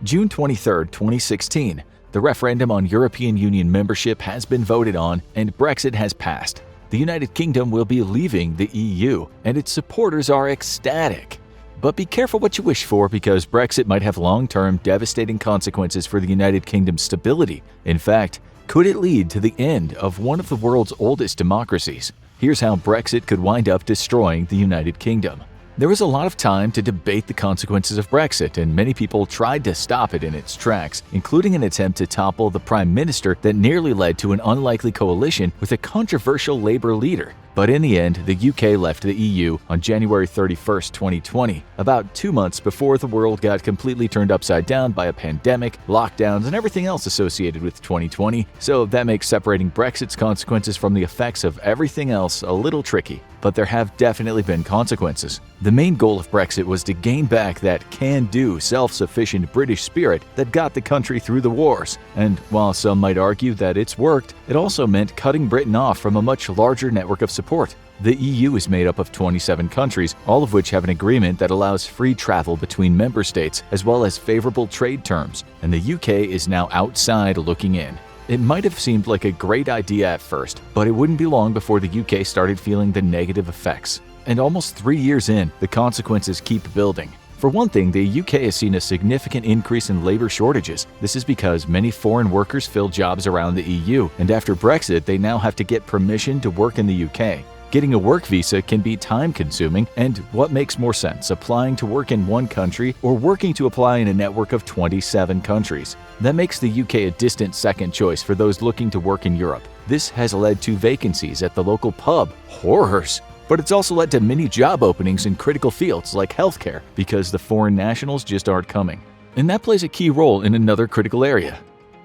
June 23, 2016, the referendum on European Union membership has been voted on and Brexit has passed. The United Kingdom will be leaving the EU, and its supporters are ecstatic. But be careful what you wish for, because Brexit might have long-term devastating consequences for the United Kingdom's stability. In fact, could it lead to the end of one of the world's oldest democracies? Here's how Brexit could wind up destroying the United Kingdom. There was a lot of time to debate the consequences of Brexit, and many people tried to stop it in its tracks, including an attempt to topple the Prime Minister that nearly led to an unlikely coalition with a controversial Labour leader. But in the end, the UK left the EU on January 31, 2020, about 2 months before the world got completely turned upside down by a pandemic, lockdowns, and everything else associated with 2020, so that makes separating Brexit's consequences from the effects of everything else a little tricky. But there have definitely been consequences. The main goal of Brexit was to gain back that can-do, self-sufficient British spirit that got the country through the wars. And while some might argue that it's worked, it also meant cutting Britain off from a much larger network of support. The EU is made up of 27 countries, all of which have an agreement that allows free travel between member states, as well as favorable trade terms, and the UK is now outside looking in. It might have seemed like a great idea at first, but it wouldn't be long before the UK started feeling the negative effects. And almost 3 years in, the consequences keep building. For one thing, the UK has seen a significant increase in labor shortages. This is because many foreign workers fill jobs around the EU, and after Brexit, they now have to get permission to work in the UK. Getting a work visa can be time-consuming, and what makes more sense, applying to work in one country or working to apply in a network of 27 countries? That makes the UK a distant second choice for those looking to work in Europe. This has led to vacancies at the local pub. Horrors! But it's also led to many job openings in critical fields like healthcare, because the foreign nationals just aren't coming. And that plays a key role in another critical area.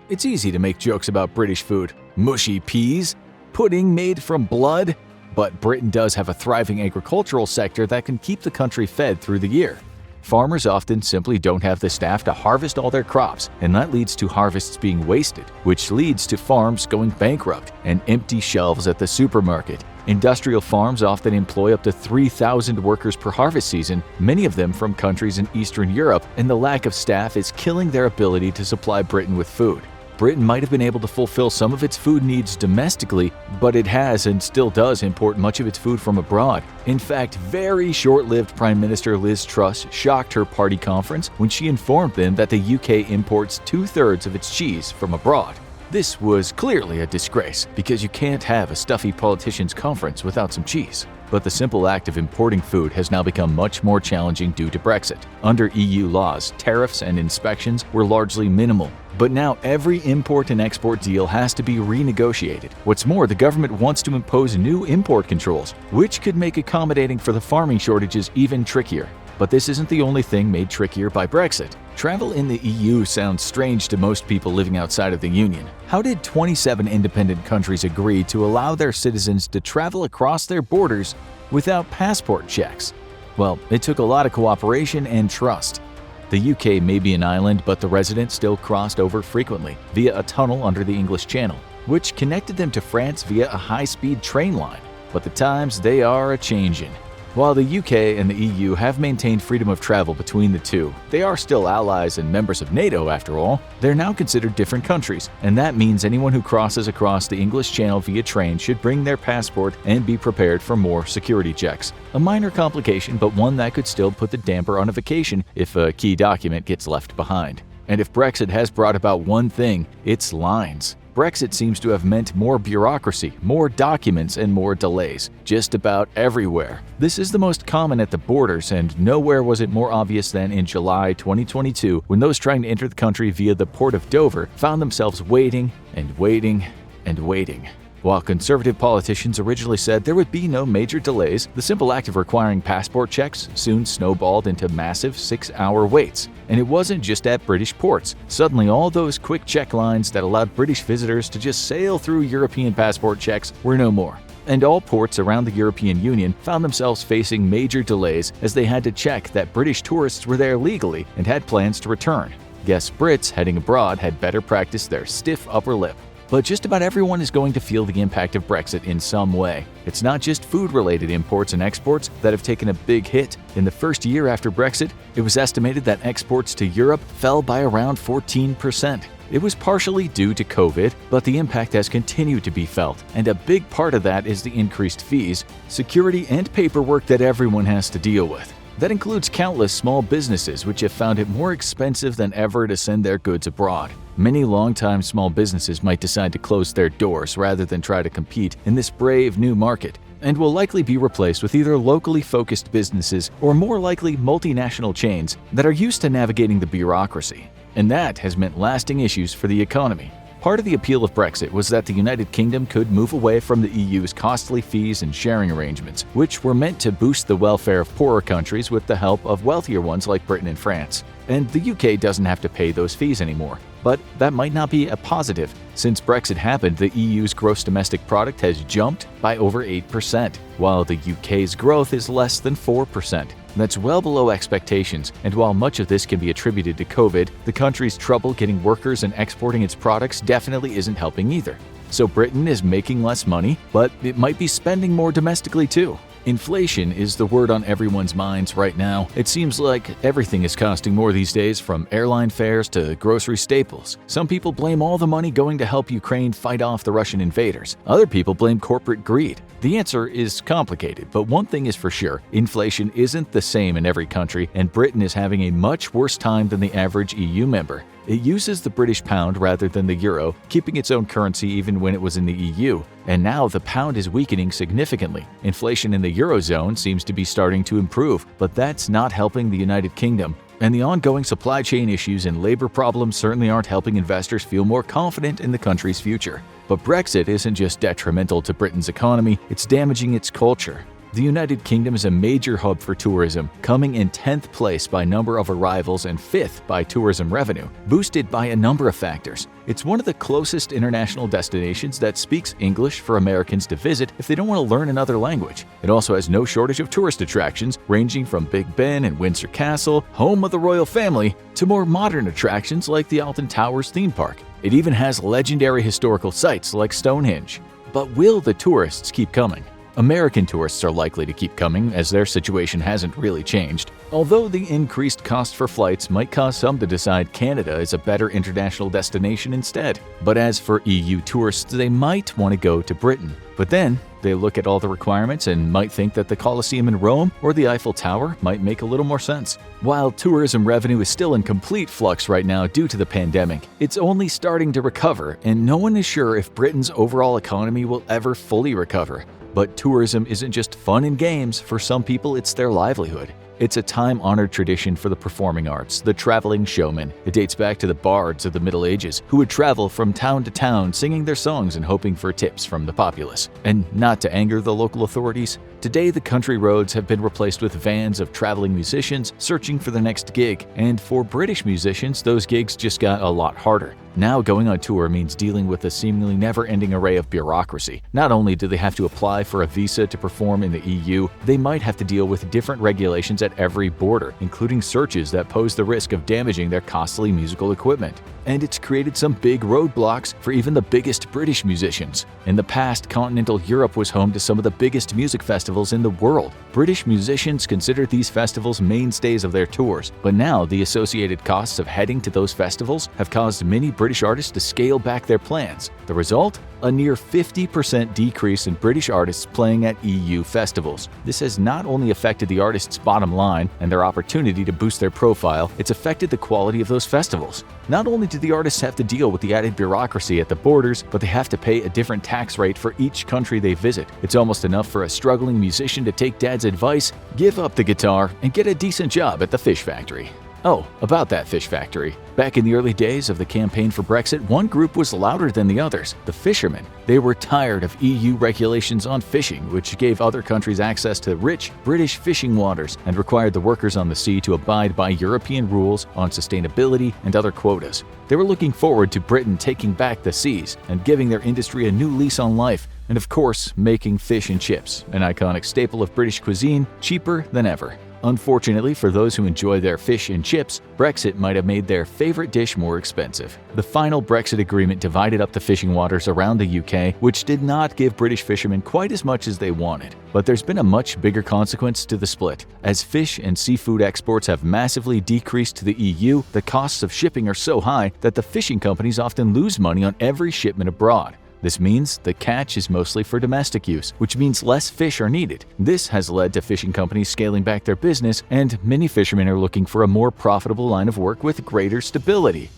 It's easy to make jokes about British food. Mushy peas? Pudding made from blood? But Britain does have a thriving agricultural sector that can keep the country fed through the year. Farmers often simply don't have the staff to harvest all their crops, and that leads to harvests being wasted, which leads to farms going bankrupt and empty shelves at the supermarket. Industrial farms often employ up to 3,000 workers per harvest season, many of them from countries in Eastern Europe, and the lack of staff is killing their ability to supply Britain with food. Britain might have been able to fulfill some of its food needs domestically, but it has and still does import much of its food from abroad. In fact, very short-lived Prime Minister Liz Truss shocked her party conference when she informed them that the UK imports 2/3 of its cheese from abroad. This was clearly a disgrace, because you can't have a stuffy politicians' conference without some cheese. But the simple act of importing food has now become much more challenging due to Brexit. Under EU laws, tariffs and inspections were largely minimal. But now every import and export deal has to be renegotiated. What's more, the government wants to impose new import controls, which could make accommodating for the farming shortages even trickier. But this isn't the only thing made trickier by Brexit. Travel in the EU sounds strange to most people living outside of the Union. How did 27 independent countries agree to allow their citizens to travel across their borders without passport checks? Well, it took a lot of cooperation and trust. The UK may be an island, but the residents still crossed over frequently via a tunnel under the English Channel, which connected them to France via a high-speed train line. But the times, they are a-changin'. While the UK and the EU have maintained freedom of travel between the two, they are still allies and members of NATO after all. They're now considered different countries, and that means anyone who crosses across the English Channel via train should bring their passport and be prepared for more security checks. A minor complication, but one that could still put the damper on a vacation if a key document gets left behind. And if Brexit has brought about one thing, it's lines. Brexit seems to have meant more bureaucracy, more documents, and more delays, just about everywhere. This is the most common at the borders, and nowhere was it more obvious than in July 2022, when those trying to enter the country via the port of Dover found themselves waiting and waiting and waiting. While conservative politicians originally said there would be no major delays, the simple act of requiring passport checks soon snowballed into massive 6-hour waits. And it wasn't just at British ports. Suddenly, all those quick check lines that allowed British visitors to just sail through European passport checks were no more. And all ports around the European Union found themselves facing major delays as they had to check that British tourists were there legally and had plans to return. Guess Brits heading abroad had better practice their stiff upper lip. But just about everyone is going to feel the impact of Brexit in some way. It's not just food-related imports and exports that have taken a big hit. In the first year after Brexit, it was estimated that exports to Europe fell by around 14%. It was partially due to COVID, but the impact has continued to be felt, and a big part of that is the increased fees, security, and paperwork that everyone has to deal with. That includes countless small businesses which have found it more expensive than ever to send their goods abroad. Many longtime small businesses might decide to close their doors rather than try to compete in this brave new market, and will likely be replaced with either locally focused businesses or more likely multinational chains that are used to navigating the bureaucracy. And that has meant lasting issues for the economy. Part of the appeal of Brexit was that the United Kingdom could move away from the EU's costly fees and sharing arrangements, which were meant to boost the welfare of poorer countries with the help of wealthier ones like Britain and France. And the UK doesn't have to pay those fees anymore. But that might not be a positive. Since Brexit happened, the EU's gross domestic product has jumped by over 8%, while the UK's growth is less than 4%. That's well below expectations, and while much of this can be attributed to COVID, the country's trouble getting workers and exporting its products definitely isn't helping either. So Britain is making less money, but it might be spending more domestically too. Inflation is the word on everyone's minds right now. It seems like everything is costing more these days, from airline fares to grocery staples. Some people blame all the money going to help Ukraine fight off the Russian invaders. Other people blame corporate greed. The answer is complicated, but one thing is for sure, inflation isn't the same in every country, and Britain is having a much worse time than the average EU member. It uses the British pound rather than the euro, keeping its own currency even when it was in the EU, and now the pound is weakening significantly. Inflation in the eurozone seems to be starting to improve, but that's not helping the United Kingdom. And the ongoing supply chain issues and labor problems certainly aren't helping investors feel more confident in the country's future. But Brexit isn't just detrimental to Britain's economy, it's damaging its culture. The United Kingdom is a major hub for tourism, coming in 10th place by number of arrivals and 5th by tourism revenue, boosted by a number of factors. It's one of the closest international destinations that speaks English for Americans to visit if they don't want to learn another language. It also has no shortage of tourist attractions, ranging from Big Ben and Windsor Castle, home of the royal family, to more modern attractions like the Alton Towers theme park. It even has legendary historical sites like Stonehenge. But will the tourists keep coming? American tourists are likely to keep coming, as their situation hasn't really changed, although the increased cost for flights might cause some to decide Canada is a better international destination instead. But as for EU tourists, they might want to go to Britain. But then, they look at all the requirements and might think that the Colosseum in Rome or the Eiffel Tower might make a little more sense. While tourism revenue is still in complete flux right now due to the pandemic, it's only starting to recover, and no one is sure if Britain's overall economy will ever fully recover. But tourism isn't just fun and games. For some people, it's their livelihood. It's a time-honored tradition for the performing arts, the traveling showman. It dates back to the bards of the Middle Ages, who would travel from town to town singing their songs and hoping for tips from the populace. And not to anger the local authorities, today the country roads have been replaced with vans of traveling musicians searching for the next gig. And for British musicians, those gigs just got a lot harder. Now going on tour means dealing with a seemingly never-ending array of bureaucracy. Not only do they have to apply for a visa to perform in the EU, they might have to deal with different regulations at every border, including searches that pose the risk of damaging their costly musical equipment. And it's created some big roadblocks for even the biggest British musicians. In the past, continental Europe was home to some of the biggest music festivals in the world. British musicians considered these festivals mainstays of their tours, but now the associated costs of heading to those festivals have caused many British artists to scale back their plans. The result? A near 50% decrease in British artists playing at EU festivals. This has not only affected the artists' bottom line and their opportunity to boost their profile, it's affected the quality of those festivals. Not only do the artists have to deal with the added bureaucracy at the borders, but they have to pay a different tax rate for each country they visit. It's almost enough for a struggling musician to take Dad's advice, give up the guitar, and get a decent job at the fish factory. Oh, about that fish factory. Back in the early days of the campaign for Brexit, one group was louder than the others, the fishermen. They were tired of EU regulations on fishing, which gave other countries access to rich British fishing waters and required the workers on the sea to abide by European rules on sustainability and other quotas. They were looking forward to Britain taking back the seas and giving their industry a new lease on life, and of course, making fish and chips, an iconic staple of British cuisine, cheaper than ever. Unfortunately for those who enjoy their fish and chips, Brexit might have made their favorite dish more expensive. The final Brexit agreement divided up the fishing waters around the UK, which did not give British fishermen quite as much as they wanted. But there's been a much bigger consequence to the split. As fish and seafood exports have massively decreased to the EU, the costs of shipping are so high that the fishing companies often lose money on every shipment abroad. This means the catch is mostly for domestic use, which means less fish are needed. This has led to fishing companies scaling back their business, and many fishermen are looking for a more profitable line of work with greater stability.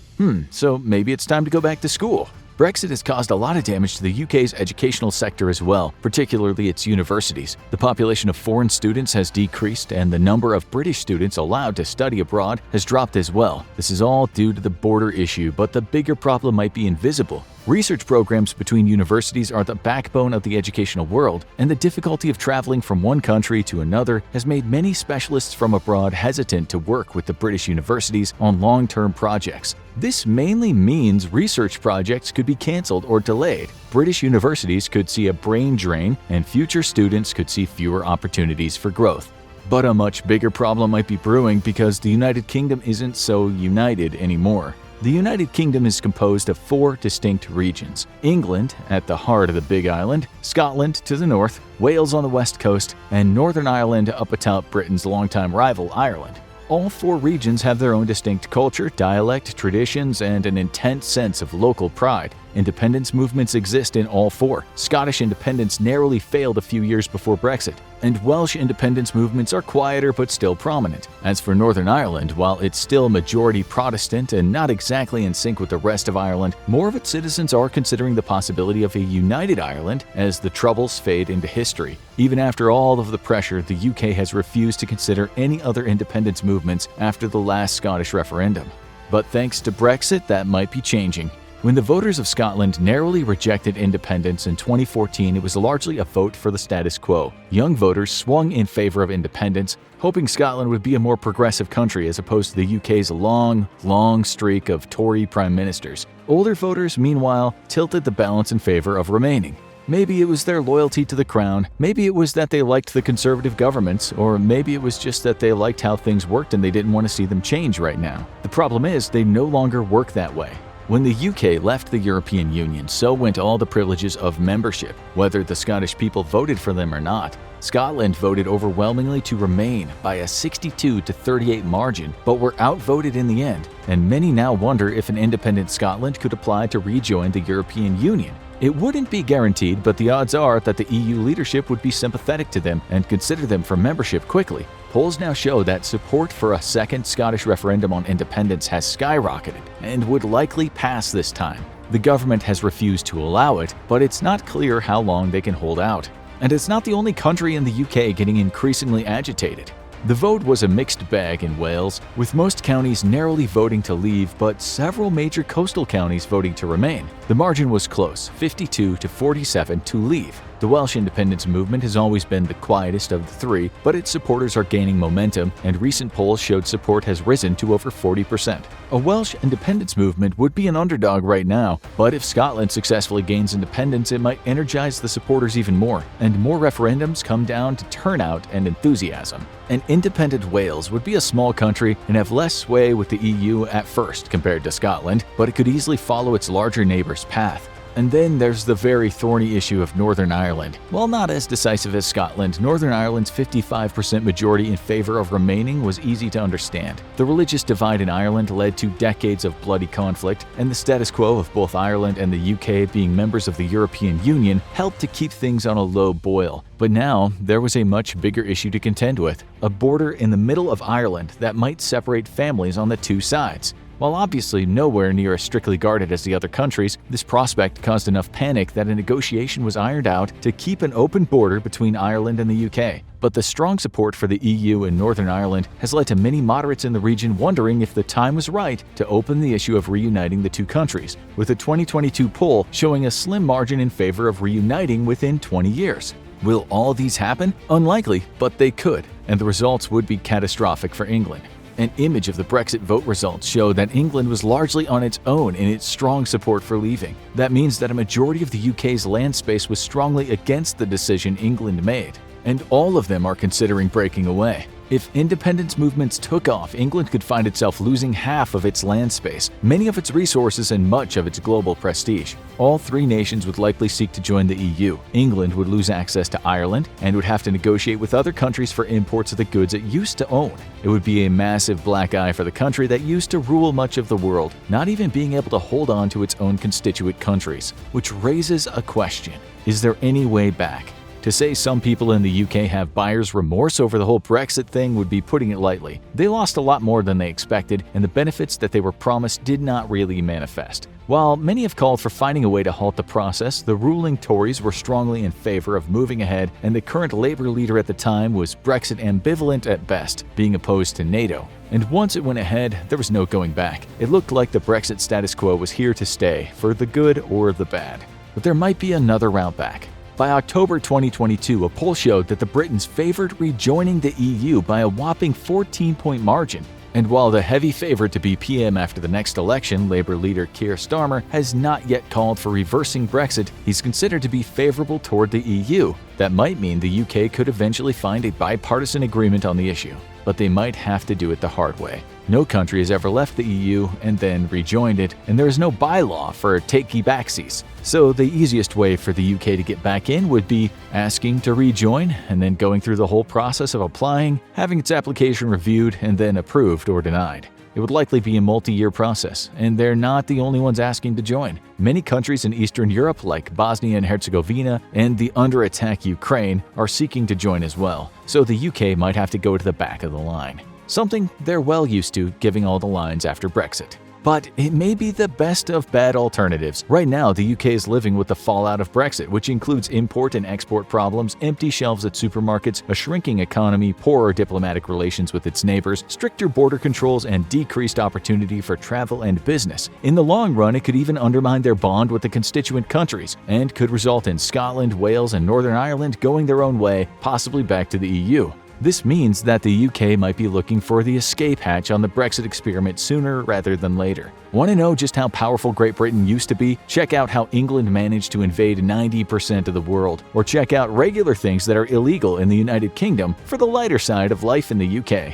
So maybe it's time to go back to school. Brexit has caused a lot of damage to the UK's educational sector as well, particularly its universities. The population of foreign students has decreased, and the number of British students allowed to study abroad has dropped as well. This is all due to the border issue, but the bigger problem might be invisible. Research programs between universities are the backbone of the educational world, and the difficulty of traveling from one country to another has made many specialists from abroad hesitant to work with the British universities on long-term projects. This mainly means research projects could be cancelled or delayed. British universities could see a brain drain, and future students could see fewer opportunities for growth. But a much bigger problem might be brewing because the United Kingdom isn't so united anymore. The United Kingdom is composed of 4 distinct regions: England at the heart of the Big Island, Scotland to the north, Wales on the west coast, and Northern Ireland up atop Britain's longtime rival Ireland. All 4 regions have their own distinct culture, dialect, traditions, and an intense sense of local pride. Independence movements exist in all 4. Scottish independence narrowly failed a few years before Brexit, and Welsh independence movements are quieter but still prominent. As for Northern Ireland, while it's still majority Protestant and not exactly in sync with the rest of Ireland, more of its citizens are considering the possibility of a united Ireland as the Troubles fade into history. Even after all of the pressure, the UK has refused to consider any other independence movements after the last Scottish referendum. But thanks to Brexit, that might be changing. When the voters of Scotland narrowly rejected independence in 2014, it was largely a vote for the status quo. Young voters swung in favor of independence, hoping Scotland would be a more progressive country as opposed to the UK's long streak of Tory prime ministers. Older voters, meanwhile, tilted the balance in favor of remaining. Maybe it was their loyalty to the crown, maybe it was that they liked the conservative governments, or maybe it was just that they liked how things worked and they didn't want to see them change right now. The problem is, they no longer work that way. When the UK left the European Union, so went all the privileges of membership, whether the Scottish people voted for them or not. Scotland voted overwhelmingly to remain by a 62-38 margin, but were outvoted in the end, and many now wonder if an independent Scotland could apply to rejoin the European Union. It wouldn't be guaranteed, but the odds are that the EU leadership would be sympathetic to them and consider them for membership quickly. Polls now show that support for a second Scottish referendum on independence has skyrocketed and would likely pass this time. The government has refused to allow it, but it's not clear how long they can hold out. And it's not the only country in the UK getting increasingly agitated. The vote was a mixed bag in Wales, with most counties narrowly voting to leave but several major coastal counties voting to remain. The margin was close, 52-47 to leave. The Welsh independence movement has always been the quietest of the 3, but its supporters are gaining momentum, and recent polls showed support has risen to over 40%. A Welsh independence movement would be an underdog right now, but if Scotland successfully gains independence, it might energize the supporters even more, and more referendums come down to turnout and enthusiasm. An independent Wales would be a small country and have less sway with the EU at first compared to Scotland, but it could easily follow its larger neighbor's path. And then there's the very thorny issue of Northern Ireland. While not as decisive as Scotland, Northern Ireland's 55% majority in favor of remaining was easy to understand. The religious divide in Ireland led to decades of bloody conflict, and the status quo of both Ireland and the UK being members of the European Union helped to keep things on a low boil. But now, there was a much bigger issue to contend with, a border in the middle of Ireland that might separate families on the 2 sides. While obviously nowhere near as strictly guarded as the other countries, this prospect caused enough panic that a negotiation was ironed out to keep an open border between Ireland and the UK. But the strong support for the EU in Northern Ireland has led to many moderates in the region wondering if the time was right to open the issue of reuniting the 2 countries, with a 2022 poll showing a slim margin in favor of reuniting within 20 years. Will all these happen? Unlikely, but they could, and the results would be catastrophic for England. An image of the Brexit vote results show that England was largely on its own in its strong support for leaving. That means that a majority of the UK's land space was strongly against the decision England made, and all of them are considering breaking away. If independence movements took off, England could find itself losing half of its land space, many of its resources, and much of its global prestige. All three nations would likely seek to join the EU. England would lose access to Ireland and would have to negotiate with other countries for imports of the goods it used to own. It would be a massive black eye for the country that used to rule much of the world, not even being able to hold on to its own constituent countries. Which raises a question: is there any way back? To say some people in the UK have buyer's remorse over the whole Brexit thing would be putting it lightly. They lost a lot more than they expected, and the benefits that they were promised did not really manifest. While many have called for finding a way to halt the process, the ruling Tories were strongly in favor of moving ahead, and the current Labour leader at the time was Brexit ambivalent at best, being opposed to NATO. And once it went ahead, there was no going back. It looked like the Brexit status quo was here to stay, for the good or the bad. But there might be another route back. By October 2022, a poll showed that the Britons favored rejoining the EU by a whopping 14-point margin. And while the heavy favorite to be PM after the next election, Labour leader Keir Starmer, has not yet called for reversing Brexit, he's considered to be favourable toward the EU. That might mean the UK could eventually find a bipartisan agreement on the issue, but they might have to do it the hard way. No country has ever left the EU and then rejoined it, and there is no bylaw for takey-backsies. So the easiest way for the UK to get back in would be asking to rejoin and then going through the whole process of applying, having its application reviewed, and then approved or denied. It would likely be a multi-year process, and they're not the only ones asking to join. Many countries in Eastern Europe, like Bosnia and Herzegovina and the under-attack Ukraine, are seeking to join as well, so the UK might have to go to the back of the line. Something they're well used to, giving all the lines after Brexit. But it may be the best of bad alternatives. Right now, the UK is living with the fallout of Brexit, which includes import and export problems, empty shelves at supermarkets, a shrinking economy, poorer diplomatic relations with its neighbors, stricter border controls, and decreased opportunity for travel and business. In the long run, it could even undermine their bond with the constituent countries, and could result in Scotland, Wales, and Northern Ireland going their own way, possibly back to the EU. This means that the UK might be looking for the escape hatch on the Brexit experiment sooner rather than later. Want to know just how powerful Great Britain used to be? Check out how England managed to invade 90% of the world, or check out regular things that are illegal in the United Kingdom for the lighter side of life in the UK.